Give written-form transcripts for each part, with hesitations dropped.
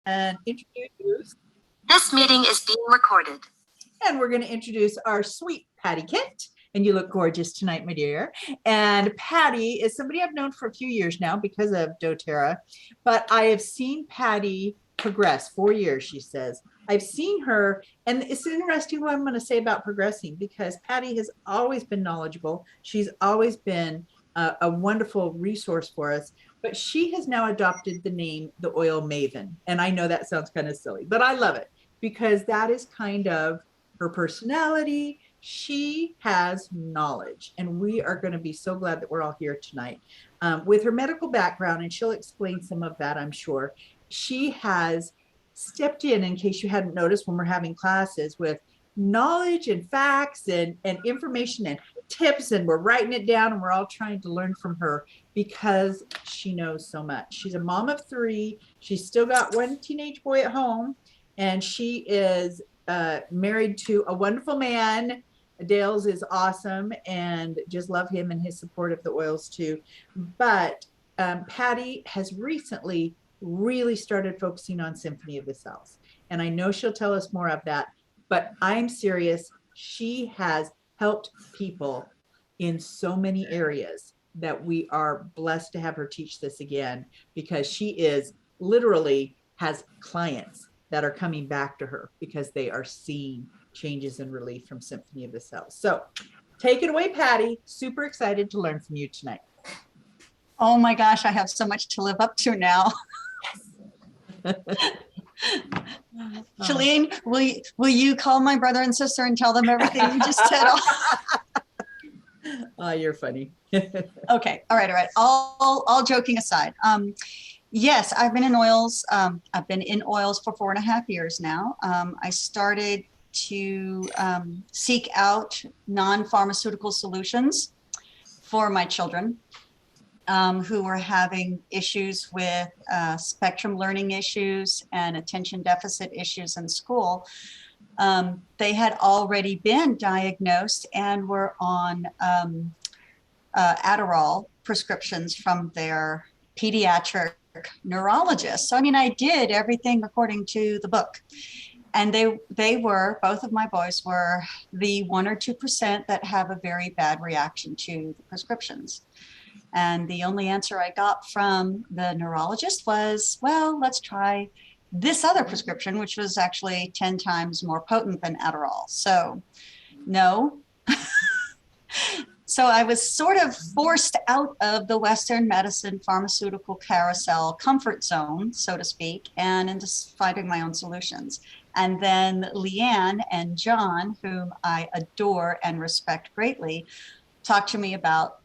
and introduce. This meeting is being recorded. And we're going to introduce our sweet Patti Kent. And you look gorgeous tonight, my dear. And Patti is somebody I've known for a few years now because of doTerra. But I have seen Patti progress. 4 years, she says. I've seen her, and it's interesting what I'm going to say about progressing, because Patti has always been knowledgeable. She's always been a wonderful resource for us. But she has now adopted the name, the Oil Maven. And I know that sounds kind of silly, but I love it because that is kind of her personality. She has knowledge, and we are going to be so glad that we're all here tonight. With her medical background, and she'll explain some of that, I'm sure, she has stepped in case you hadn't noticed when we're having classes, with knowledge and facts and information and tips, and we're writing it down, and we're all trying to learn from her because she knows so much. She's a mom of 3. She's still got 1 teenage boy at home, and she is married to a wonderful man. Dale's is awesome, and just love him and his support of the oils too. But Patti has recently really started focusing on Symphony of the Cells, and I know she'll tell us more of that, but I'm serious. She has helped people in so many areas that we are blessed to have her teach this again, because she is literally has clients that are coming back to her because they are seeing changes in relief from Symphony of the Cells. So take it away, Patti. Super excited to learn from you tonight. Oh my gosh, I have so much to live up to now. Shalene, will you call my brother and sister and tell them everything you just said? Oh, you're funny. Okay, all right. All joking aside. Yes, I've been in oils. I've been in oils for 4.5 years now. I started to seek out non-pharmaceutical solutions for my children who were having issues with spectrum learning issues and attention deficit issues in school. They had already been diagnosed and were on Adderall prescriptions from their pediatric neurologist. So, I mean, I did everything according to the book. And they were, both of my boys were the 1 or 2% that have a very bad reaction to the prescriptions. And the only answer I got from the neurologist was, well, let's try this other prescription, which was actually 10 times more potent than Adderall. So no. So I was sort of forced out of the Western medicine pharmaceutical carousel comfort zone, so to speak, and into finding my own solutions. And then Leanne and John, whom I adore and respect greatly, talked to me about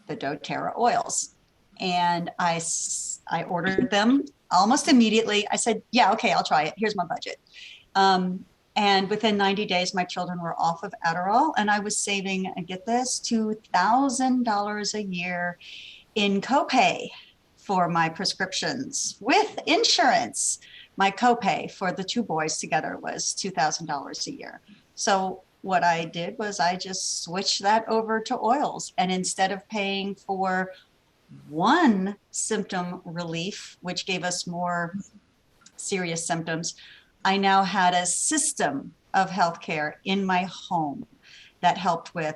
the doTerra oils. And I ordered them almost immediately. I said, yeah, okay, I'll try it. Here's my budget. And within 90 days, my children were off of Adderall, and I was saving, get this, $2,000 a year in copay for my prescriptions with insurance. My copay for the 2 boys together was $2,000 a year. So what I did was I just switched that over to oils. And instead of paying for 1 symptom relief, which gave us more serious symptoms, I now had a system of healthcare in my home that helped with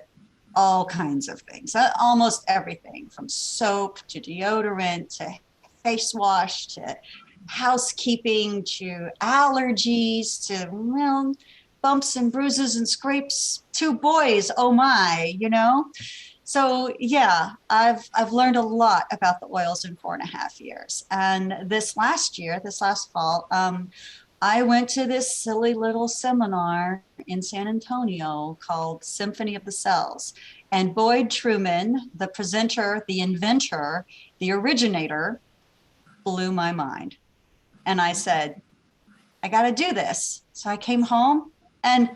all kinds of things, almost everything from soap to deodorant to face wash to housekeeping to allergies to, well, bumps and bruises and scrapes. 2 boys, oh my, you know? So yeah, I've learned a lot about the oils in 4.5 years. And this last fall, I went to this silly little seminar in San Antonio called Symphony of the Cells. And Boyd Truman, the presenter, the inventor, the originator, blew my mind. And I said, I got to do this. So I came home and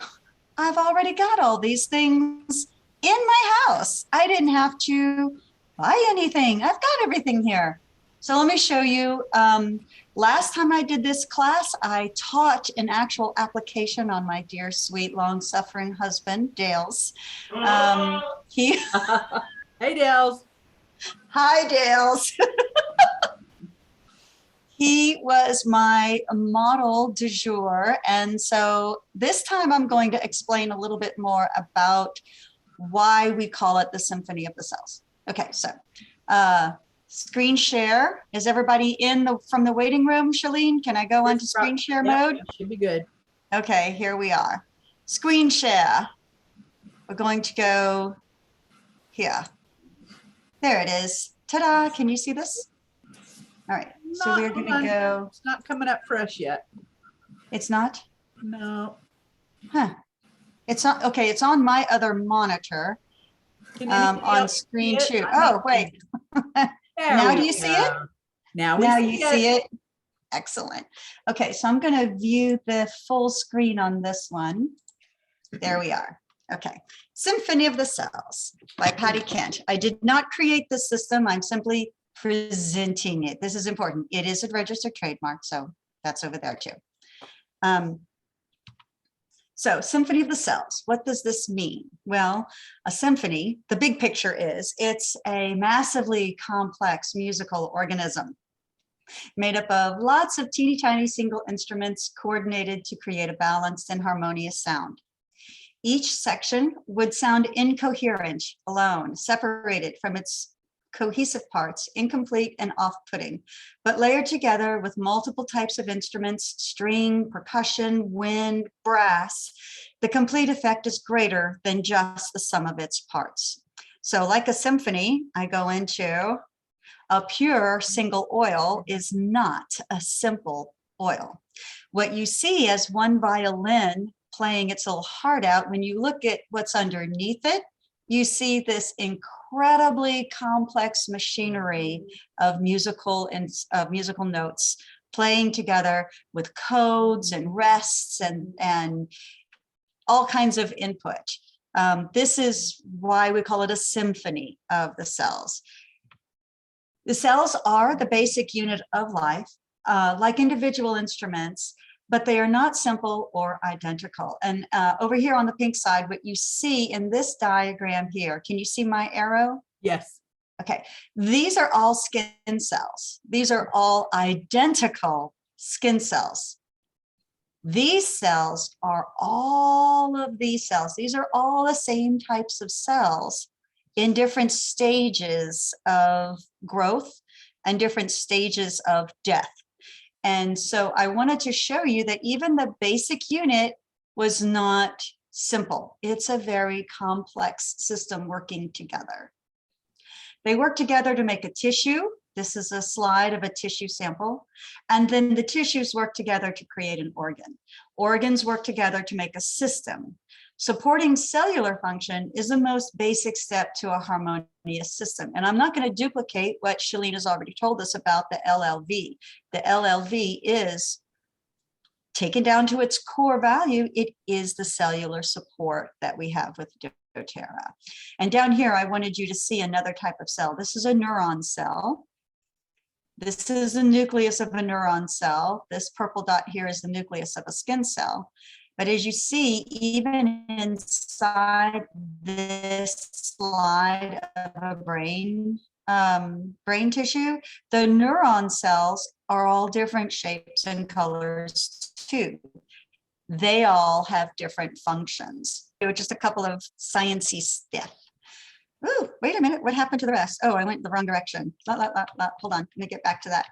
I've already got all these things in my house. I didn't have to buy anything. I've got everything here. So let me show you. Last time I did this class, I taught an actual application on my dear, sweet, long-suffering husband, Dale's. Hey, Dale's. Hi, Dale's. He was my model du jour. And so this time I'm going to explain a little bit more about why we call it the Symphony of the Cells. Okay, so screen share. Is everybody from the waiting room, Shalene? Can I go on to screen share mode? Should be good. Okay, here we are. Screen share. We're going to go here. There it is. Ta-da! Can you see this? All right. So we're going to go. It's not coming up fresh yet. It's not? No. Huh. It's not. Okay, it's on my other monitor. On screen two. Oh, wait. Now do you see it? Now you see it. Excellent. Okay, so I'm going to view the full screen on this one. There we are. Okay. Symphony of the Cells by Patti Kent. I did not create this system. I'm simply presenting it. This is important. It is a registered trademark, so that's over there too. So Symphony of the Cells, what does this mean? Well, a symphony, the big picture is, it's a massively complex musical organism made up of lots of teeny tiny single instruments coordinated to create a balanced and harmonious sound. Each section would sound incoherent, alone, separated from its cohesive parts, incomplete and off-putting, but layered together with multiple types of instruments, string, percussion, wind, brass. The complete effect is greater than just the sum of its parts. So like a symphony, I go into a pure single oil is not a simple oil. What you see as one violin playing its little heart out, when you look at what's underneath it, you see this incredibly complex machinery of musical notes playing together with codes and rests and all kinds of input. This is why we call it a symphony of the cells. The cells are the basic unit of life, like individual instruments, but they are not simple or identical. And over here on the pink side, what you see in this diagram here, can you see my arrow? Yes. Okay, these are all skin cells. These are all identical skin cells. These cells are all of these cells. These are all the same types of cells in different stages of growth and different stages of death. And so I wanted to show you that even the basic unit was not simple. It's a very complex system working together. They work together to make a tissue. This is a slide of a tissue sample. And then the tissues work together to create an organ. Organs work together to make a system. Supporting cellular function is the most basic step to a harmonious system. And I'm not going to duplicate what Shalene has already told us about the LLV. The LLV is taken down to its core value. It is the cellular support that we have with doTerra. And down here, I wanted you to see another type of cell. This is a neuron cell. This is the nucleus of a neuron cell. This purple dot here is the nucleus of a skin cell. But as you see, even inside this slide of a brain tissue, the neuron cells are all different shapes and colors too. They all have different functions. Just a couple of sciencey stuff. Ooh, wait a minute, what happened to the rest? Oh, I went in the wrong direction. Hold on, let me get back to that.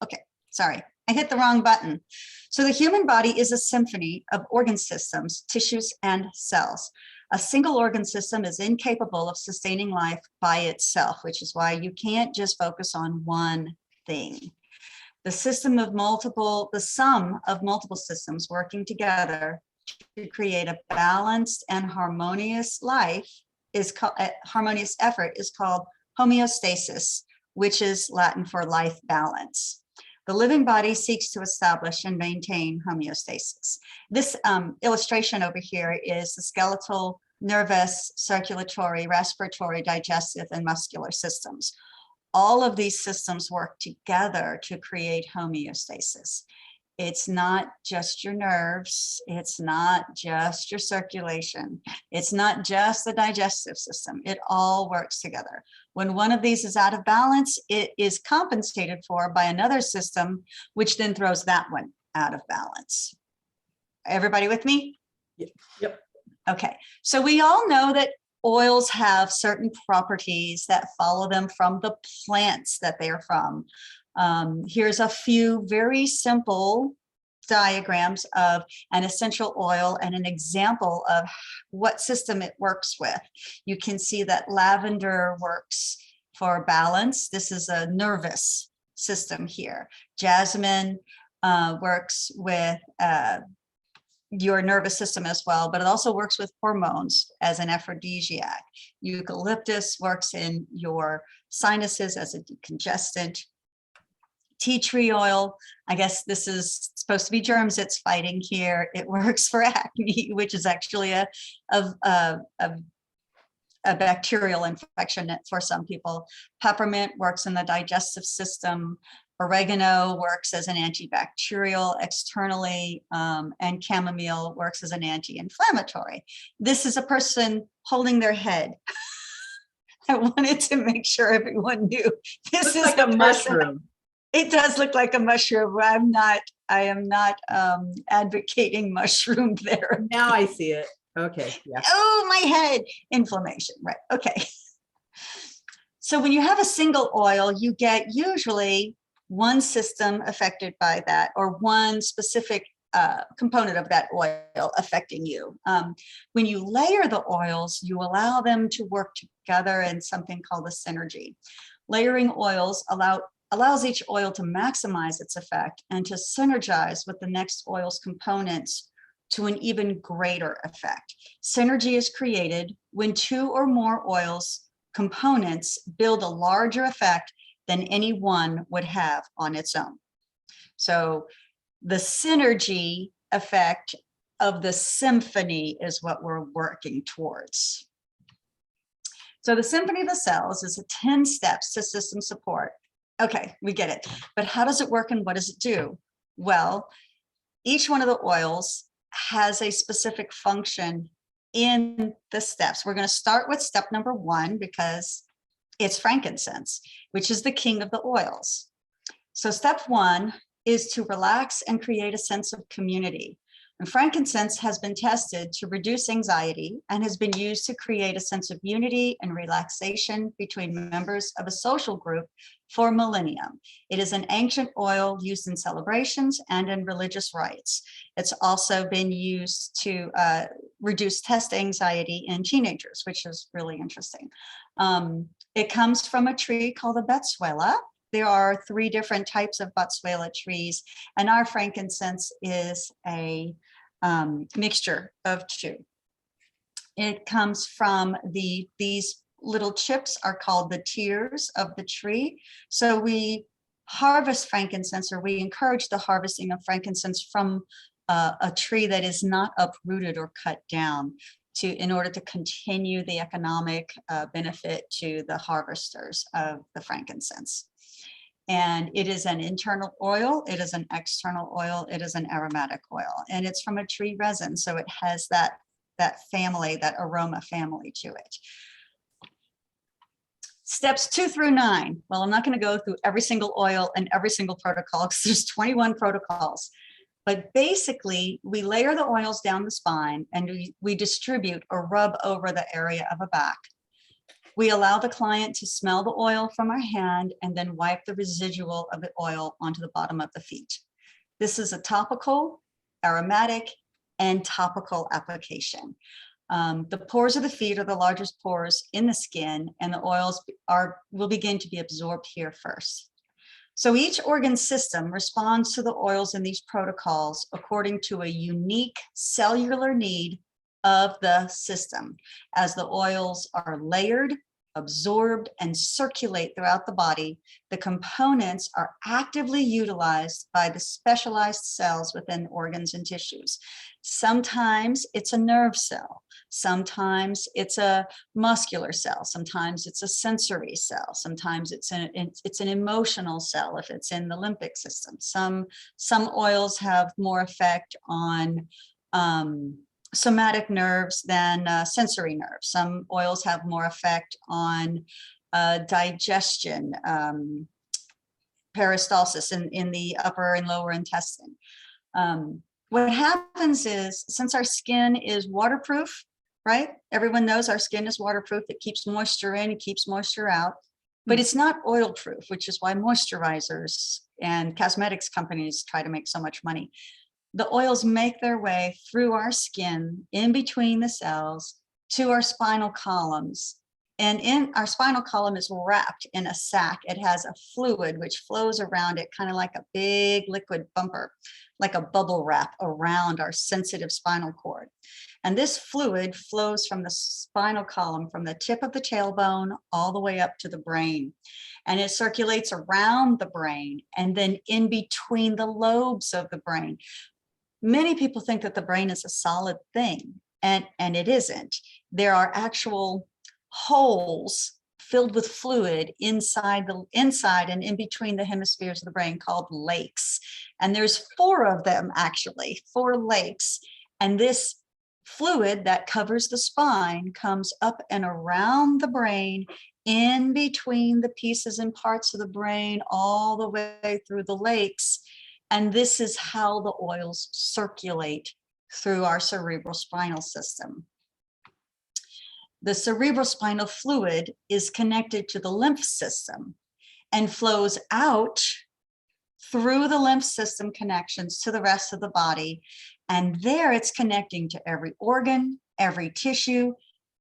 Okay, sorry. I hit the wrong button. So the human body is a symphony of organ systems, tissues, and cells. A single organ system is incapable of sustaining life by itself, which is why you can't just focus on one thing. The sum of multiple systems working together to create a balanced and harmonious life harmonious effort is called homeostasis, which is Latin for life balance. The living body seeks to establish and maintain homeostasis. This illustration over here is the skeletal, nervous, circulatory, respiratory, digestive, and muscular systems. All of these systems work together to create homeostasis. It's not just your nerves. It's not just your circulation. It's not just the digestive system. It all works together. When one of these is out of balance, it is compensated for by another system, which then throws that one out of balance. Everybody with me? Yep. Okay, so we all know that oils have certain properties that follow them from the plants that they are from. Here's a few very simple diagrams of an essential oil and an example of what system it works with. You can see that lavender works for balance. This is a nervous system here. Jasmine works with your nervous system as well, but it also works with hormones as an aphrodisiac. Eucalyptus works in your sinuses as a decongestant. Tea tree oil, I guess this is supposed to be germs it's fighting here. It works for acne, which is actually a bacterial infection for some people. Peppermint works in the digestive system. Oregano works as an antibacterial externally, and chamomile works as an anti-inflammatory. This is a person holding their head. I wanted to make sure everyone knew this is like a mushroom. It does look like a mushroom. I am not advocating mushroom there. Now I see it. Okay. Yeah. Oh, my head. Inflammation. Right. Okay. So when you have a single oil, you get usually one system affected by that, or one specific component of that oil affecting you. When you layer the oils, you allow them to work together in something called a synergy. Layering oils allows each oil to maximize its effect and to synergize with the next oil's components to an even greater effect. Synergy is created when two or more oils components build a larger effect than any one would have on its own. So the synergy effect of the symphony is what we're working towards. So the symphony of the cells is 10 steps to system support. Okay, we get it. But how does it work and what does it do? Well, each one of the oils has a specific function in the steps. We're going to start with step number 1 because it's frankincense, which is the king of the oils. So step 1 is to relax and create a sense of community. And frankincense has been tested to reduce anxiety and has been used to create a sense of unity and relaxation between members of a social group for millennia. It is an ancient oil used in celebrations and in religious rites. It's also been used to reduce test anxiety in teenagers, which is really interesting. It comes from a tree called the betzuela. There are 3 different types of betzuela trees, and our frankincense is a mixture of 2. It comes from these little chips are called the tears of the tree. So we harvest frankincense, or we encourage the harvesting of frankincense from a tree that is not uprooted or cut down in order to continue the economic benefit to the harvesters of the frankincense. And it is an internal oil, it is an external oil, it is an aromatic oil, and it's from a tree resin. So it has that family, that aroma family to it. Steps 2 through 9. Well, I'm not going to go through every single oil and every single protocol because there's 21 protocols. But basically, we layer the oils down the spine and we distribute or rub over the area of a back. We allow the client to smell the oil from our hand and then wipe the residual of the oil onto the bottom of the feet. This is a topical, aromatic, and topical application. The pores of the feet are the largest pores in the skin, and the oils will begin to be absorbed here first. So each organ system responds to the oils in these protocols according to a unique cellular need of the system. As the oils are layered, absorbed, and circulate throughout the body, the components are actively utilized by the specialized cells within organs and tissues. Sometimes it's a nerve cell. Sometimes it's a muscular cell. Sometimes it's a sensory cell. Sometimes it's an emotional cell if it's in the limbic system. Some oils have more effect on somatic nerves than sensory nerves. Some oils have more effect on digestion, peristalsis in the upper and lower intestine. What happens is, since our skin is waterproof, right? Everyone knows our skin is waterproof. It keeps moisture in, it keeps moisture out, but it's not oil proof, which is why moisturizers and cosmetics companies try to make so much money. The oils make their way through our skin, in between the cells, to our spinal columns. And in our spinal column is wrapped in a sac. It has a fluid which flows around it, kind of like a big liquid bumper, like a bubble wrap around our sensitive spinal cord. And this fluid flows from the spinal column, from the tip of the tailbone all the way up to the brain. And it circulates around the brain and then in between the lobes of the brain. Many people think that the brain is a solid thing, and it isn't. There are actual holes filled with fluid inside and in between the hemispheres of the brain, called lakes. And there's 4 of them, actually, 4 lakes. And this fluid that covers the spine comes up and around the brain, in between the pieces and parts of the brain, all the way through the lakes. And this is how the oils circulate through our cerebral spinal system. The cerebral spinal fluid is connected to the lymph system and flows out through the lymph system connections to the rest of the body. And there it's connecting to every organ, every tissue,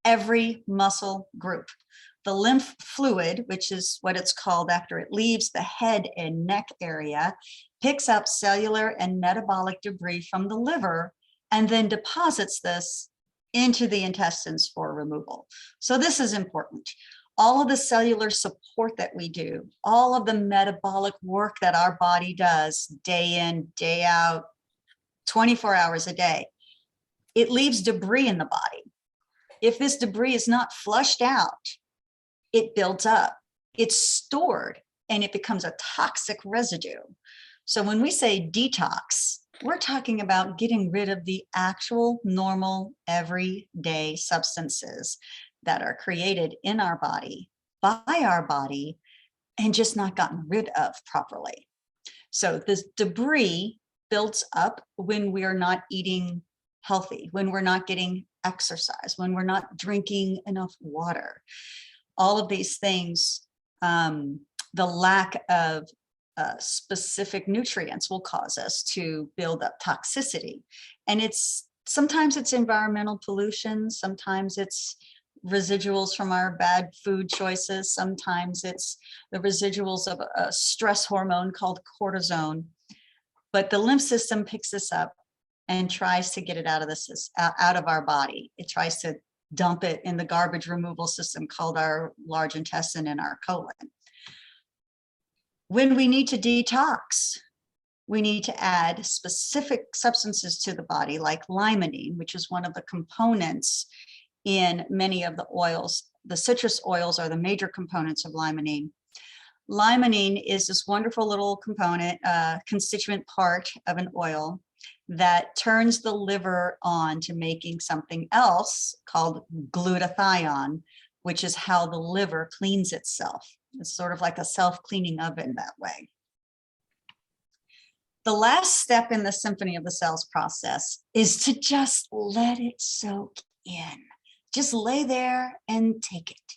every muscle group. The lymph fluid, which is what it's called after it leaves the head and neck area, picks up cellular and metabolic debris from the liver and then deposits this into the intestines for removal. So this is important. All of the cellular support that we do, all of the metabolic work that our body does day in, day out, 24 hours a day, it leaves debris in the body. If this debris is not flushed out, it builds up, it's stored, and it becomes a toxic residue. So when we say detox, we're talking about getting rid of the actual normal everyday substances that are created in our body, by our body, and just not gotten rid of properly. So this debris builds up when we are not eating healthy, when we're not getting exercise, when we're not drinking enough water. All of these things, the lack of specific nutrients will cause us to build up toxicity. And sometimes it's environmental pollution, sometimes it's residuals from our bad food choices, sometimes it's the residuals of a stress hormone called cortisone. But the lymph system picks this up and tries to get it out of our body. It tries to dump it in the garbage removal system called our large intestine and our colon. When we need to detox, we need to add specific substances to the body, like limonene, which is one of the components in many of the oils. The citrus oils are the major components of limonene. Limonene is this wonderful little component, constituent part of an oil that turns the liver on to making something else called glutathione, which is how the liver cleans itself. It's sort of like a self-cleaning oven that way. The last step in the symphony of the cells process is to just let it soak in. Just lay there and take it.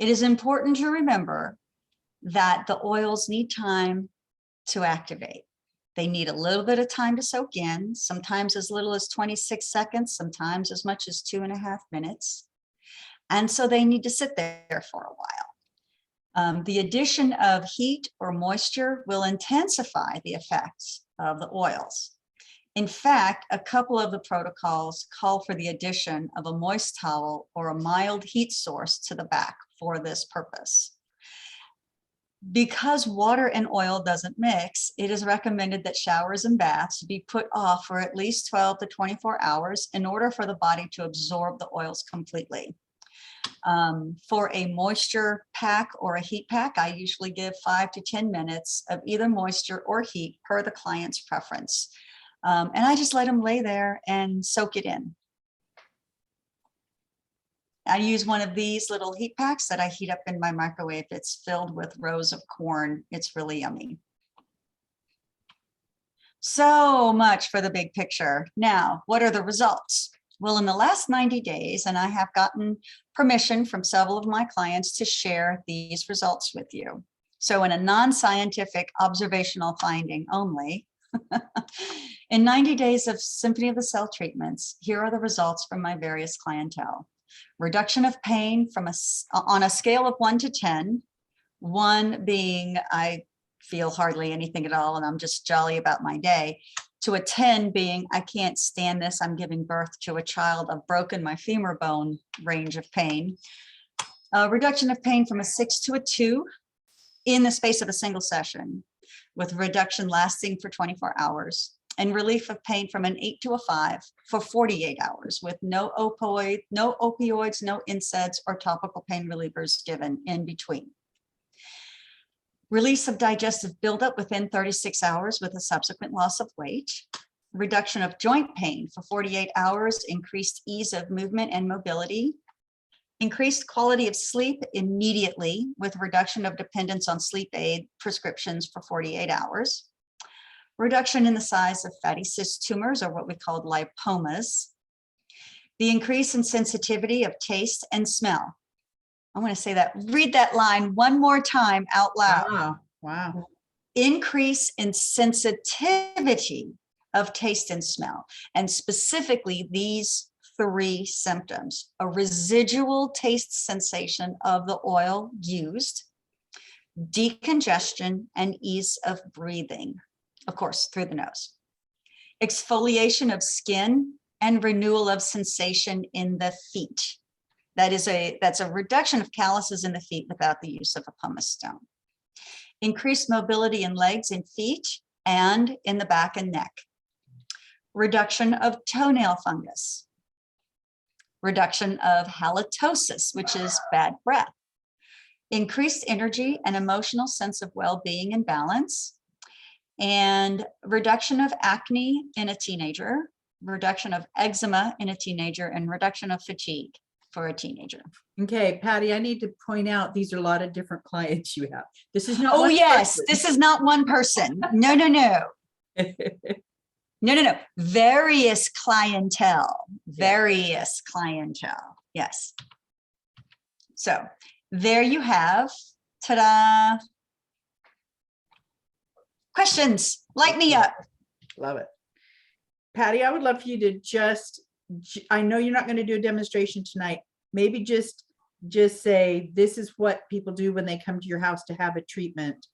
It is important to remember that the oils need time to activate. They need a little bit of time to soak in, sometimes as little as 26 seconds, sometimes as much as 2.5 minutes. And so they need to sit there for a while. The addition of heat or moisture will intensify the effects of the oils. In fact, a couple of the protocols call for the addition of a moist towel or a mild heat source to the back for this purpose. Because water and oil doesn't mix, it is recommended that showers and baths be put off for at least 12 to 24 hours in order for the body to absorb the oils completely. For a moisture pack or a heat pack, I usually give 5 to 10 minutes of either moisture or heat per the client's preference. And I just let them lay there and soak it in. I use one of these little heat packs that I heat up in my microwave. It's filled with rows of corn. It's really yummy. So much for the big picture. Now, what are the results? Well, in the last 90 days, and I have gotten permission from several of my clients to share these results with you. So in a non-scientific observational finding only, in 90 days of Symphony of the Cell treatments, here are the results from my various clientele. Reduction of pain from on a scale of 1 to 10, 1 being I feel hardly anything at all and I'm just jolly about my day, to a 10 being I can't stand this, I'm giving birth to a child, I've broken my femur bone range of pain. Reduction of pain from a 6 to a 2 in the space of a single session, with reduction lasting for 24 hours. And relief of pain from an 8 to a 5 for 48 hours with no opioids, no NSAIDs or topical pain relievers given in between. Release of digestive buildup within 36 hours with a subsequent loss of weight. Reduction of joint pain for 48 hours, increased ease of movement and mobility. Increased quality of sleep immediately with reduction of dependence on sleep aid prescriptions for 48 hours. Reduction in the size of fatty cyst tumors, or what we call lipomas. The increase in sensitivity of taste and smell. I want to say that, read that line one more time out loud. Wow. Wow. Increase in sensitivity of taste and smell, and specifically these 3 symptoms: a residual taste sensation of the oil used, decongestion, and ease of breathing. Of course, through the nose. Exfoliation of skin and renewal of sensation in the feet. That's a reduction of calluses in the feet without the use of a pumice stone. Increased mobility in legs and feet and in the back and neck. Reduction of toenail fungus. Reduction of halitosis, which is bad breath. Increased energy and emotional sense of well-being and balance. And reduction of acne in a teenager, reduction of eczema in a teenager, and reduction of fatigue for a teenager. Okay, Patti, I need to point out these are a lot of different clients you have. This is not. Oh, one yes, person. this is not one person. No. No. Various clientele. Various clientele. Yes. So there you have. Ta-da. Questions, light me up. Love it. Patti, I would love for you to just, I know you're not going to do a demonstration tonight. Maybe just say, this is what people do when they come to your house to have a treatment.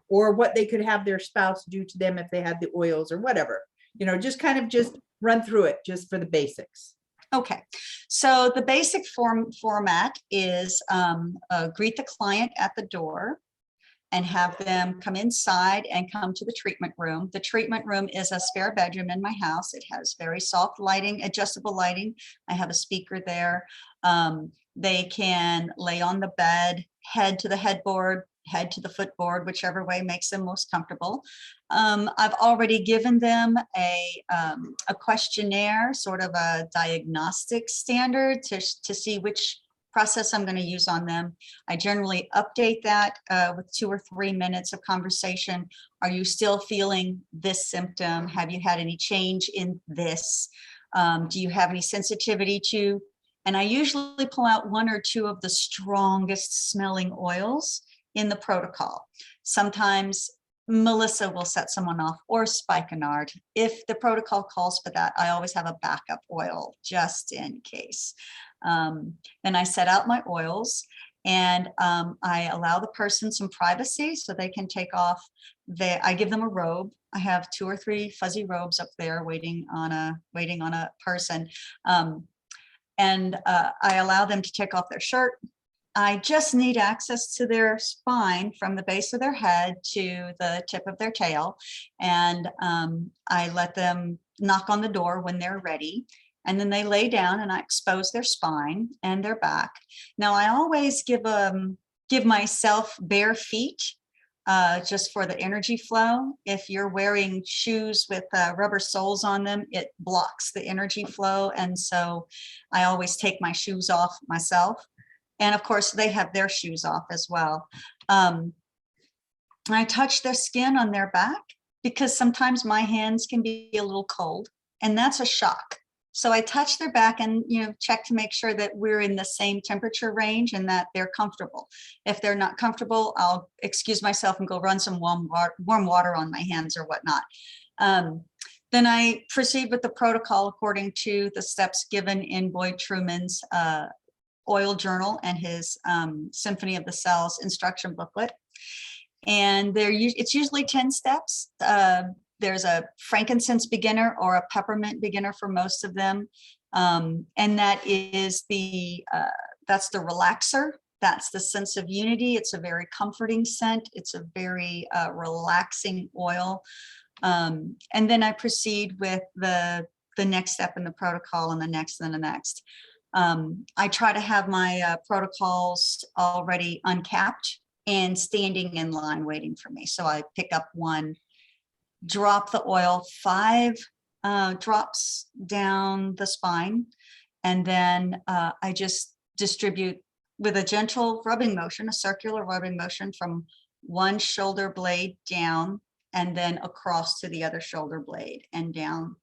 Or what they could have their spouse do to them if they had the oils or whatever. You know, just kind of just run through it just for the basics. Okay, so the basic format is greet the client at the door and have them come inside and come to the treatment room. The treatment room is a spare bedroom in my house. It has very soft lighting, adjustable lighting. I have a speaker there. They can lay on the bed, head to the headboard, head to the footboard, whichever way makes them most comfortable. I've already given them a questionnaire, sort of a diagnostic standard to see which process I'm going to use on them. I generally update that with 2 or 3 minutes of conversation. Are you still feeling this symptom? Have you had any change in this? Do you have any sensitivity to? And I usually pull out 1 or 2 of the strongest smelling oils in the protocol. Sometimes Melissa will set someone off, or spikenard. If the protocol calls for that, I always have a backup oil just in case. Then I set out my oils, and I allow the person some privacy so they can take off. I give them a robe. I have 2 or 3 fuzzy robes up there waiting on a person. And I allow them to take off their shirt, I just need access to their spine from the base of their head to the tip of their tail. And I let them knock on the door when they're ready. And then they lay down and I expose their spine and their back. Now I always give myself bare feet just for the energy flow. If you're wearing shoes with rubber soles on them, it blocks the energy flow. And so I always take my shoes off myself. And of course, they have their shoes off as well. I touch their skin on their back because sometimes my hands can be a little cold, and that's a shock. So I touch their back and, check to make sure that we're in the same temperature range and that they're comfortable. If they're not comfortable, I'll excuse myself and go run some warm water on my hands or whatnot. Then I proceed with the protocol according to the steps given in Boyd Truman's oil journal and his Symphony of the Cells instruction booklet. And it's usually 10 steps. There's a frankincense beginner or a peppermint beginner for most of them. And that is that's the relaxer. That's the sense of unity. It's a very comforting scent. It's a very relaxing oil. And then I proceed with the next step in the protocol and the next and the next. I try to have my protocols already uncapped and standing in line waiting for me. So I pick up one, drop the oil 5 drops down the spine, and then I just distribute with a gentle rubbing motion, a circular rubbing motion from one shoulder blade down and then across to the other shoulder blade and down.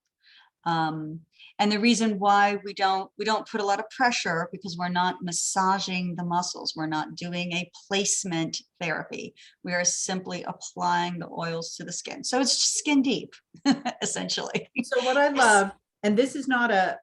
And the reason why we don't put a lot of pressure, because we're not massaging the muscles. We're not doing a placement therapy. We are simply applying the oils to the skin. So it's skin deep, essentially. So what I love, and this is not a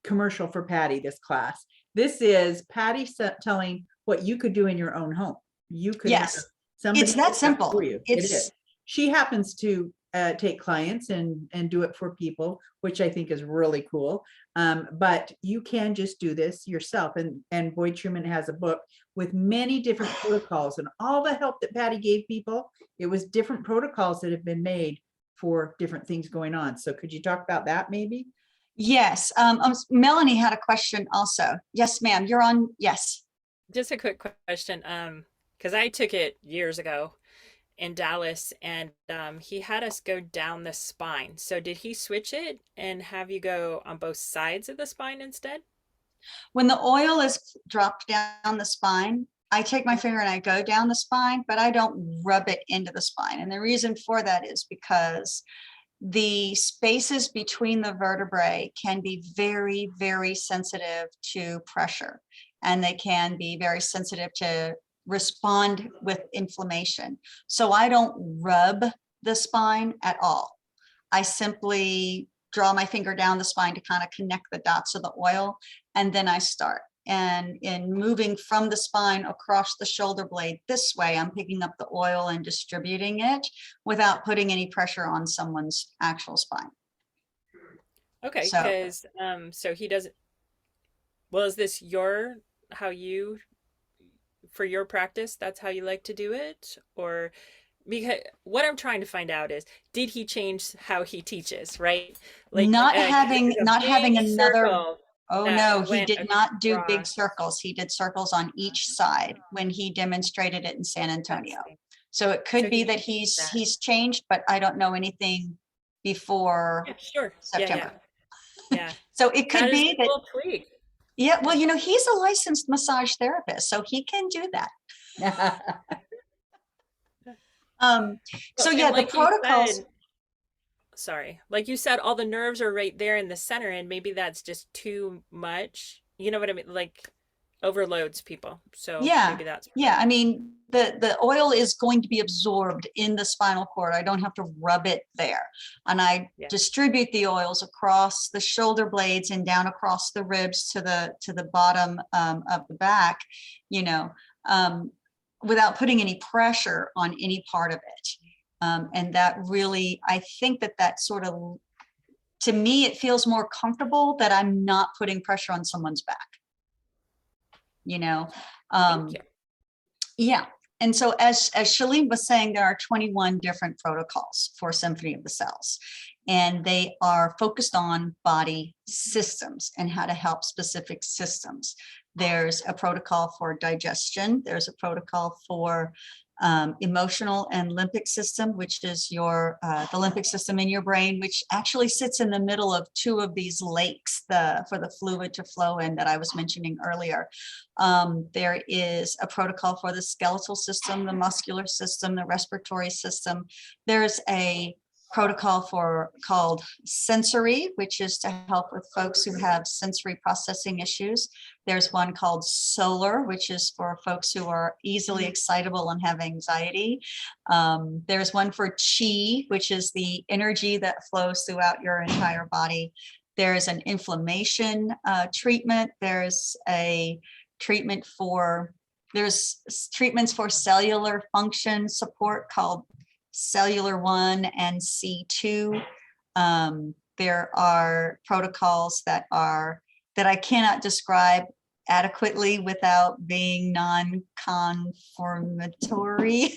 commercial for Patti, this class. This is Patti telling what you could do in your own home. You could have somebody it's that simple for you. It is. She happens to take clients and do it for people, which I think is really cool. But you can just do this yourself. And Boyd Truman has a book with many different protocols, and all the help that Patti gave people, it was different protocols that have been made for different things going on. So could you talk about that maybe? Yes. Melanie had a question also. Yes, ma'am. You're on. Yes. Just a quick question. Because I took it years ago in Dallas, and he had us go down the spine. So did he switch it and have you go on both sides of the spine instead? When the oil is dropped down the spine, I take my finger and I go down the spine, but I don't rub it into the spine. And the reason for that is because the spaces between the vertebrae can be very, very sensitive to pressure, and they can be very sensitive to respond with inflammation. So I don't rub the spine at all. I simply draw my finger down the spine to kind of connect the dots of the oil, and then I start. And in moving from the spine across the shoulder blade this way, I'm picking up the oil and distributing it without putting any pressure on someone's actual spine. Okay, because so he doesn't. Well, is this for your practice, that's how you like to do it? Or because what I'm trying to find out is, did he change how he teaches, right? Like not having another. Oh no, he did not do big circles. He did circles on each side when he demonstrated it in San Antonio. So it could be that he's changed, but I don't know anything before September. Yeah. So it could be that. Tweak. Yeah, well, he's a licensed massage therapist, so he can do that. So yeah, the protocols. Sorry, like you said, all the nerves are right there in the center, and maybe that's just too much. You know what I mean? Like overloads people. So maybe that's. Yeah, I mean, the oil is going to be absorbed in the spinal cord. I don't have to rub it there. And I distribute the oils across the shoulder blades and down across the ribs to the bottom of the back, without putting any pressure on any part of it. And that really, I think that sort of, to me, it feels more comfortable that I'm not putting pressure on someone's back. you know. Thank you. Yeah. And so as Shalene was saying, there are 21 different protocols for Symphony of the Cells, and they are focused on body systems and how to help specific systems. There's a protocol for digestion. There's a protocol for emotional and limbic system, which is your the limbic system in your brain, which actually sits in the middle of two of these lakes for the fluid to flow in that I was mentioning earlier. There is a protocol for the skeletal system, the muscular system, the respiratory system. There's a protocol called sensory, which is to help with folks who have sensory processing issues. There's one called solar, which is for folks who are easily excitable and have anxiety. There's one for chi, which is the energy that flows throughout your entire body. There's an inflammation treatment. There's treatments for cellular function support called Cellular 1 and C2. There are protocols that I cannot describe adequately without being non-conformatory.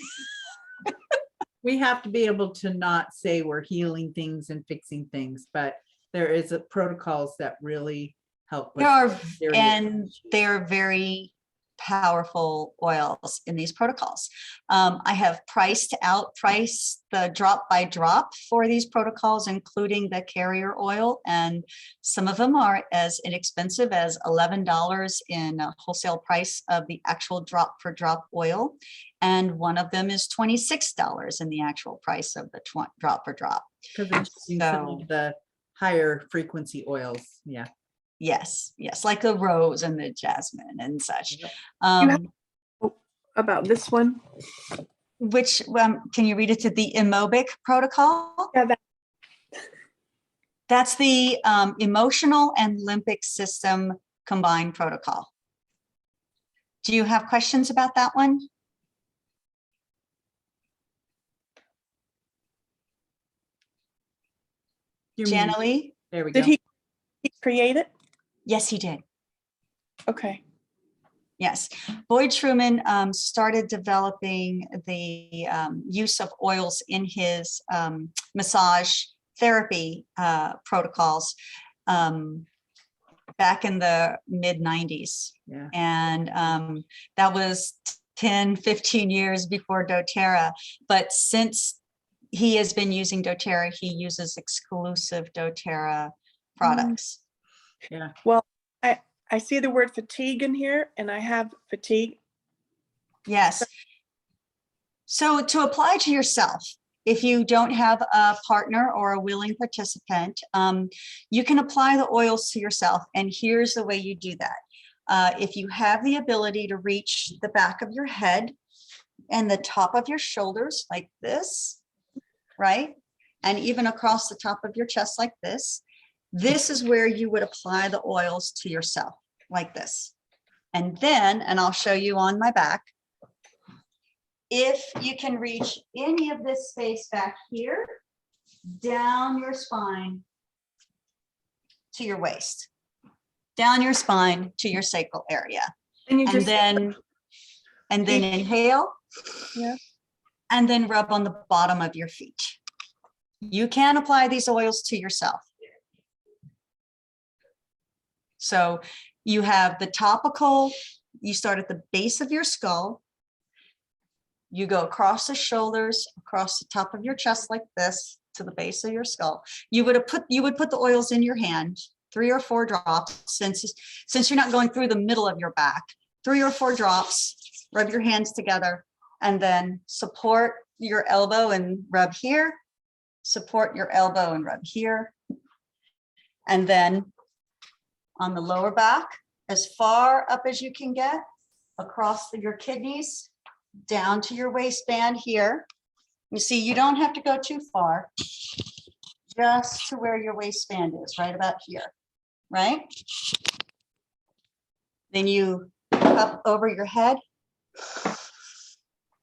We have to be able to not say we're healing things and fixing things, but there is protocols that really help. They're very powerful oils in these protocols. I have priced the drop by drop for these protocols, including the carrier oil, and some of them are as inexpensive as $11 in a wholesale price of the actual drop for drop oil, and one of them is $26 in the actual price of the drop for drop. Because it's some of the higher frequency oils. Yeah. Yes, like the rose and the jasmine and such. About this one? Which can you read it to the emobic protocol? Yeah, that's the emotional and limbic system combined protocol. Do you have questions about that one? Jana Lee? There we go. Did he create it? Yes, he did. Okay. Yes, Boyd Truman started developing the use of oils in his massage therapy protocols back in the mid-90s. Yeah. And that was 10, 15 years before doTerra. But since he has been using doTerra, he uses exclusive doTerra products. Yeah. Well, I see the word fatigue in here, and I have fatigue. Yes. So to apply to yourself, if you don't have a partner or a willing participant, you can apply the oils to yourself. And here's the way you do that. If you have the ability to reach the back of your head and the top of your shoulders like this, right? And even across the top of your chest like this. This is where you would apply the oils to yourself like this. And then, and I'll show you on my back, if you can reach any of this space back here, down your spine to your waist, down your spine to your sacral area. And then inhale. Yeah. And then rub on the bottom of your feet. You can apply these oils to yourself. So you have the topical, you start at the base of your skull, you go across the shoulders, across the top of your chest like this to the base of your skull. You would put the oils in your hand, 3 or 4 drops, since you're not going through the middle of your back, 3 or 4 drops, rub your hands together, and then support your elbow and rub here, support your elbow and rub here, and then on the lower back, as far up as you can get, across your kidneys, down to your waistband here. You see, you don't have to go too far, just to where your waistband is, right about here, right? Then you up over your head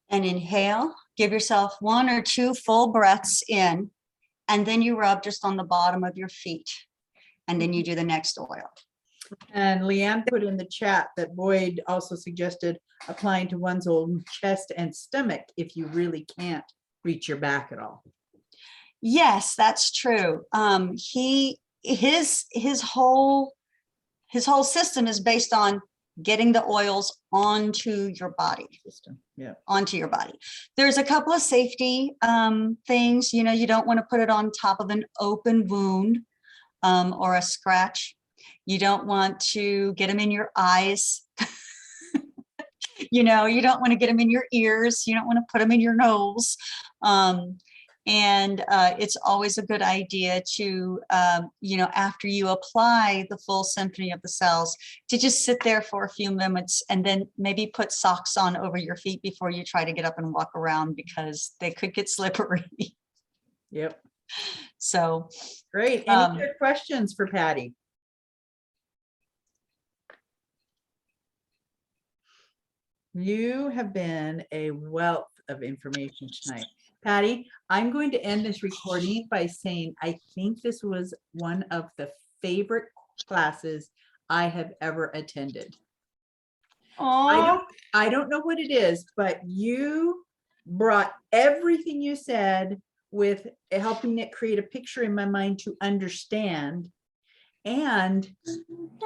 and inhale. Give yourself 1 or 2 full breaths in, and then you rub just on the bottom of your feet. And then you do the next oil. And Leanne put in the chat that Boyd also suggested applying to one's own chest and stomach if you really can't reach your back at all. Yes, that's true. His whole system is based on getting the oils onto your body. System. Yeah. Onto your body. There's a couple of safety things. You know, you don't want to put it on top of an open wound or a scratch. You don't want to get them in your eyes. You know, you don't want to get them in your ears. You don't want to put them in your nose. And it's always a good idea to, you know, after you apply the full Symphony of the Cells, to just sit there for a few minutes and then maybe put socks on over your feet before you try to get up and walk around, because they could get slippery. Yep. So Great. Any other questions for Patti? You have been a wealth of information tonight. Patti, I'm going to end this recording by saying I think this was one of the favorite classes I have attended. I don't know what it is, but you brought everything you said with helping it create a picture in my mind to understand. And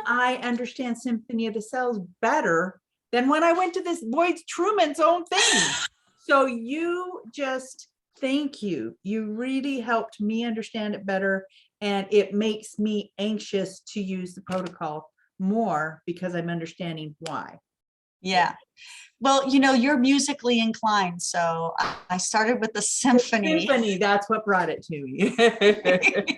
I understand Symphony of the Cells better than when I went to this Boyd Truman's own thing. So you just, thank you. You really helped me understand it better. And it makes me anxious to use the protocol more because I'm understanding why. yeah. Well, you know, you're musically inclined, so I started with the symphony. Symphony, that's what brought it to me. Thank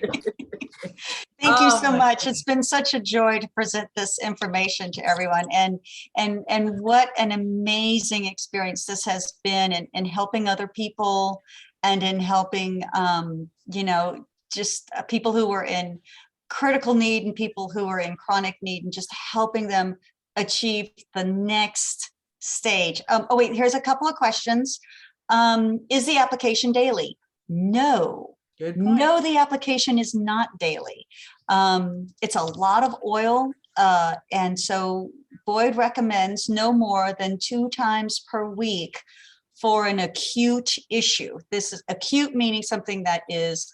you Oh so my much. goodness. It's been such a joy to present this information to everyone, and what an amazing experience this has been in helping other people and in helping you know, just people who were in critical need and people who are in chronic need, and just helping them achieve the next stage. Oh wait, here's a couple of questions. Is the application daily? No. Good point. No, the application is not daily. It's a lot of oil. And so Boyd recommends no more than 2 times per week for an acute issue. This is acute, meaning something that is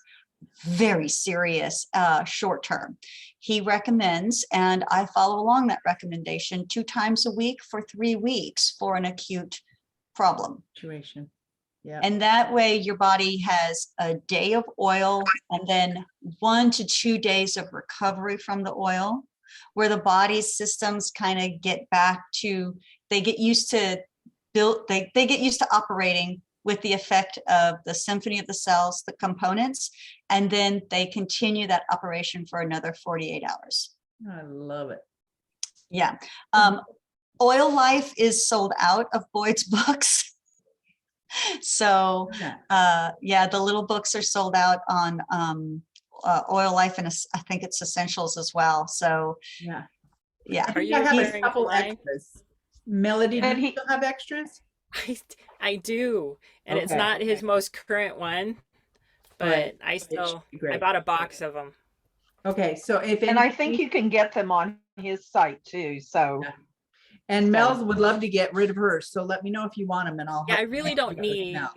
very serious, short term. He recommends, and I follow along that recommendation, 2 times a week for 3 weeks for an acute problem. Situation. Yeah. And that way your body has a day of oil and then 1 to 2 days of recovery from the oil, where the body's systems kind of get back to, they get used to they get used to operating with the effect of the Symphony of the Cells, the components, and then they continue that operation for another 48 hours. I love it. Yeah. Oil Life is sold out of Boyd's books. So yeah, the little books are sold out on Oil Life, and I think it's Essentials as well. So yeah. Yeah. I think you I have a hearing couple mine? extras. Melody, do And you he- still have extras? I do, and it's Okay. not his most current one, but Right. I should still be great. I bought a box of them. Okay, so if And I any, think you can get them on his site too, so. Yeah. and Mel's would love to get rid of hers, so let me know if you want them and I'll Yeah, I help really you don't with need Mel.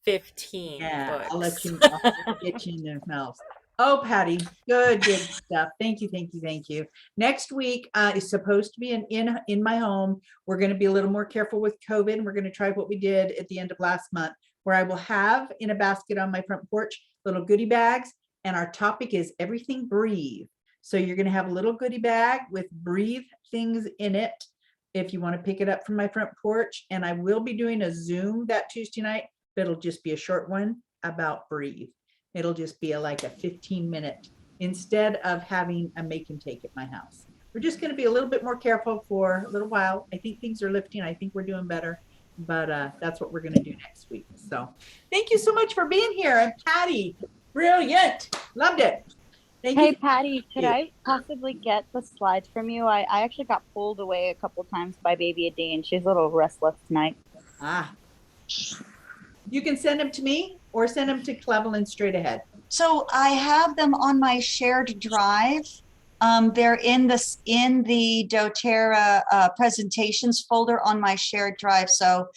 15 Yeah, books. I'll let you I'll get you in there, Mel. Oh, Patti, good stuff. Thank you, thank you, thank you. Next week is supposed to be in my home. We're going to be a little more careful with COVID, and we're going to try what we did at the end of last month, where I will have in a basket on my front porch little goodie bags, and our topic is everything breathe. So you're going to have a little goodie bag with breathe things in it if you want to pick it up from my front porch. And I will be doing a Zoom that Tuesday night, but it'll just be a short one about breathe. It'll just be like a 15-minute instead of having a make and take at my house. We're just going to be a little bit more careful for a little while. I think things are lifting. I think we're doing better, but that's what we're going to do next week. So thank you so much for being here. And Patti, brilliant. Loved it. Thank Hey you. Patty, could you. I possibly get the slides from you? I actually got pulled away a couple times by baby Adine. She's a little restless tonight. You can send them to me or send them to Cleveland straight ahead. So I have them on my shared drive. They're in the doTerra presentations folder on my shared drive. So